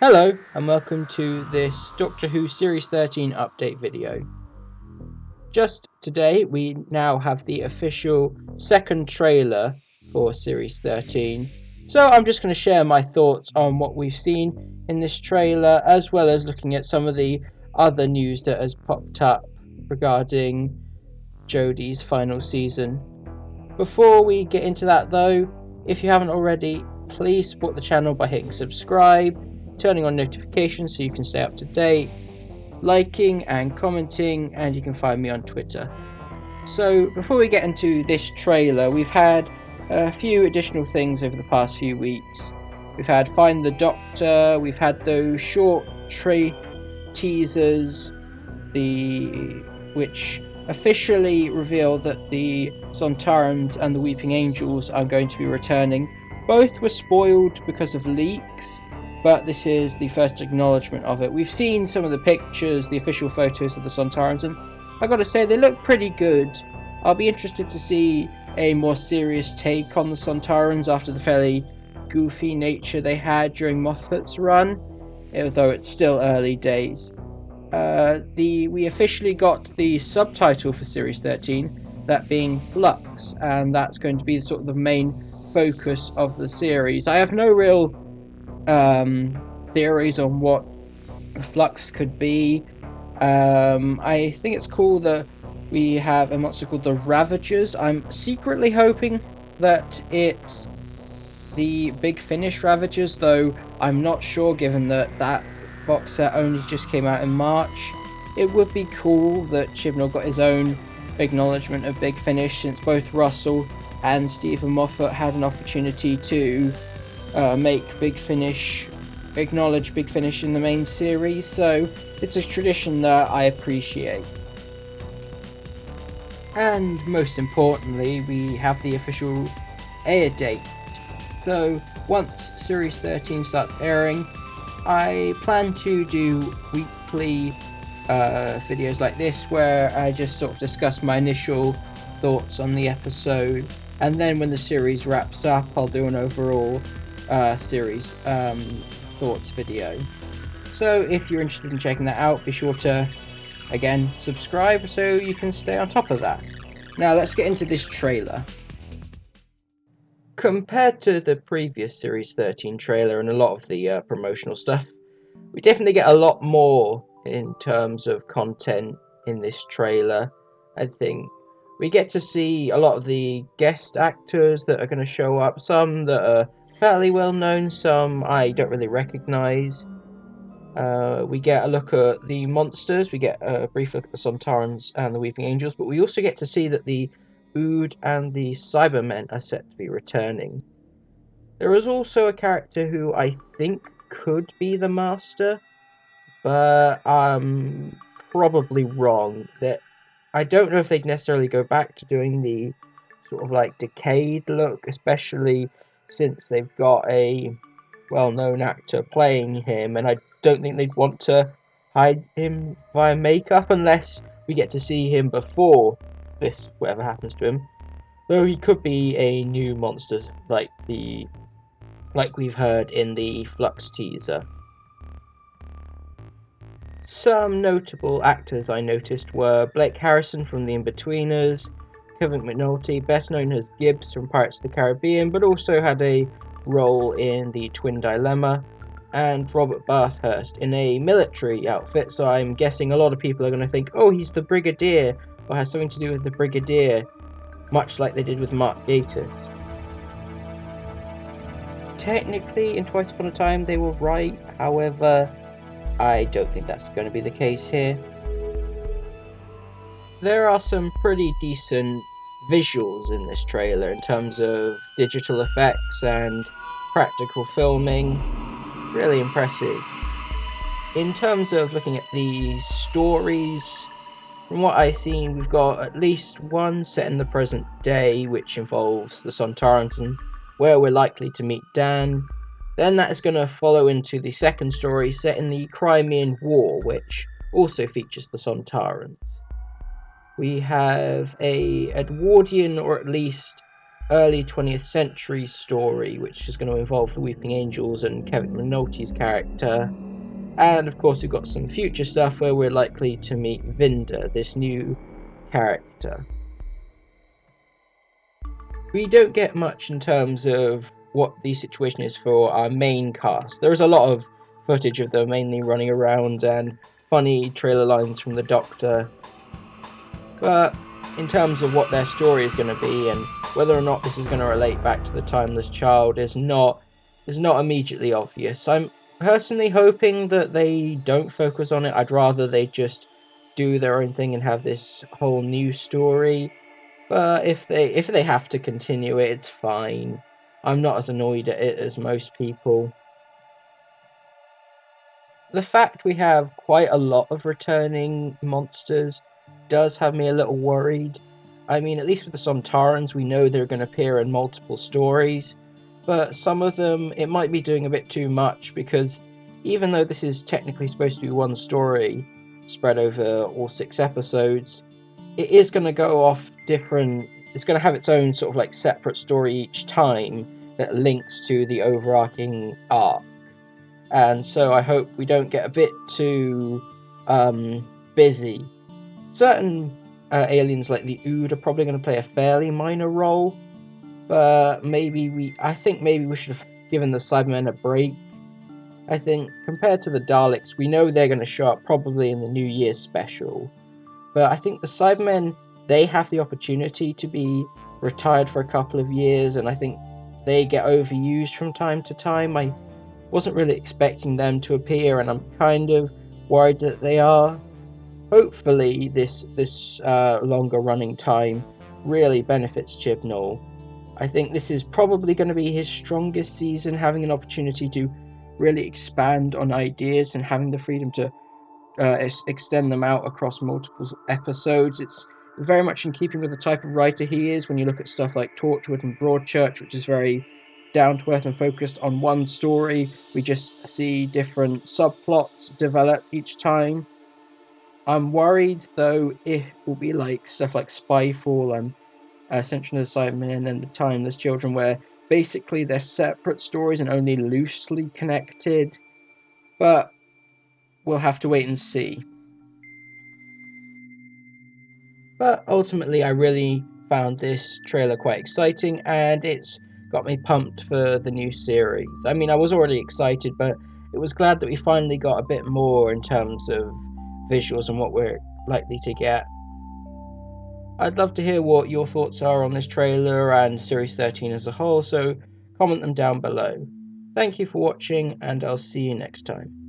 Hello and welcome to this Doctor Who Series 13 update video. Just today we now have the official second trailer for Series 13, so I'm just going to share my thoughts on what we've seen in this trailer, as well as looking at some of the other news that has popped up regarding Jodie's final season. Before we get into that though, if you haven't already, please support the channel by hitting subscribe, turning on notifications so you can stay up to date, liking and commenting, and you can find me on Twitter. So before we get into this trailer, we've had a few additional things over the past few weeks. We've had Find the Doctor, we've had those short teasers, which officially reveal that the Sontarans and the Weeping Angels are going to be returning. Both were spoiled because of leaks, but this is the first acknowledgement of it. We've seen some of the pictures, the official photos of the Sontarans, and I've got to say they look pretty good. I'll be interested to see a more serious take on the Sontarans after the fairly goofy nature they had during Moffat's run, although it's still early days. We officially got the subtitle for Series 13, that being Flux, and that's going to be sort of the main focus of the series. I have no real theories on what the Flux could be. I think it's cool that we have a monster called the Ravagers. I'm secretly hoping that it's the Big Finish Ravagers, though I'm not sure given that box set only just came out in March. It would be cool that Chibnall got his own acknowledgement of Big Finish, since both Russell and Stephen Moffat had an opportunity to acknowledge Big Finish in the main series, so it's a tradition that I appreciate. And most importantly, we have the official air date. So once Series 13 starts airing, I plan to do weekly videos like this where I just sort of discuss my initial thoughts on the episode, and then when the series wraps up I'll do an overall series thoughts video. So if you're interested in checking that out, be sure to again subscribe so you can stay on top of that. Now let's get into this trailer. Compared to the previous Series 13 trailer and a lot of the promotional stuff, we definitely get a lot more in terms of content in this trailer. I think we get to see a lot of the guest actors that are going to show up, some that are fairly well known, some I don't really recognise. We get a look at the monsters, we get a brief look at the Sontarans and the Weeping Angels, but we also get to see that the Ood and the Cybermen are set to be returning. There is also a character who I think could be the Master, but I'm probably wrong. That I don't know if they'd necessarily go back to doing the sort of like decayed look, especially since they've got a well-known actor playing him, and I don't think they'd want to hide him via makeup unless we get to see him before this, whatever happens to him. Though he could be a new monster like we've heard in the Flux teaser. Some notable actors I noticed were Blake Harrison from The Inbetweeners, Kevin McNulty, best known as Gibbs from Pirates of the Caribbean, but also had a role in The Twin Dilemma, and Robert Bathurst in a military outfit, so I'm guessing a lot of people are going to think, oh, he's the Brigadier, or has something to do with the Brigadier, much like they did with Mark Gatiss. Technically, in Twice Upon a Time, they were right, however, I don't think that's going to be the case here. There are some pretty decent visuals in this trailer in terms of digital effects and practical filming. Really impressive. In terms of looking at the stories, from what I've seen, we've got at least one set in the present day, which involves the Sontarans and where we're likely to meet Dan. Then that is going to follow into the second story set in the Crimean War, which also features the Sontarans. We have a Edwardian, or at least early 20th century story, which is going to involve the Weeping Angels and Kevin McNulty's character. And of course, we've got some future stuff where we're likely to meet Vinda, this new character. We don't get much in terms of what the situation is for our main cast. There is a lot of footage of them mainly running around and funny trailer lines from the Doctor. But in terms of what their story is going to be and whether or not this is going to relate back to the Timeless Child is not immediately obvious. I'm personally hoping that they don't focus on it. I'd rather they just do their own thing and have this whole new story. But if they have to continue it, it's fine. I'm not as annoyed at it as most people. The fact we have quite a lot of returning monsters does have me a little worried. I mean, at least with the Sontarans, we know they're going to appear in multiple stories, but some of them, it might be doing a bit too much, because even though this is technically supposed to be one story spread over all 6 episodes, it is going to go off different. It's going to have its own sort of like separate story each time that links to the overarching arc. And so I hope we don't get a bit too busy. Certain aliens like the Ood are probably going to play a fairly minor role, but I think maybe we should have given the Cybermen a break. I think compared to the Daleks, we know they're going to show up probably in the New Year's special, but I think the Cybermen, they have the opportunity to be retired for a couple of years, and I think they get overused from time to time. I wasn't really expecting them to appear, and I'm kind of worried that they are. Hopefully, this longer running time really benefits Chibnall. I think this is probably going to be his strongest season, having an opportunity to really expand on ideas and having the freedom to extend them out across multiple episodes. It's very much in keeping with the type of writer he is when you look at stuff like Torchwood and Broadchurch, which is very down to earth and focused on one story. We just see different subplots develop each time. I'm worried though if it will be like stuff like Spyfall and Ascension of the Cybermen and the Timeless Children, where basically they're separate stories and only loosely connected. But we'll have to wait and see. But ultimately, I really found this trailer quite exciting, and it's got me pumped for the new series. I mean, I was already excited, but it was glad that we finally got a bit more in terms of visuals and what we're likely to get. I'd love to hear what your thoughts are on this trailer and Series 13 as a whole, so comment them down below. Thank you for watching, and I'll see you next time.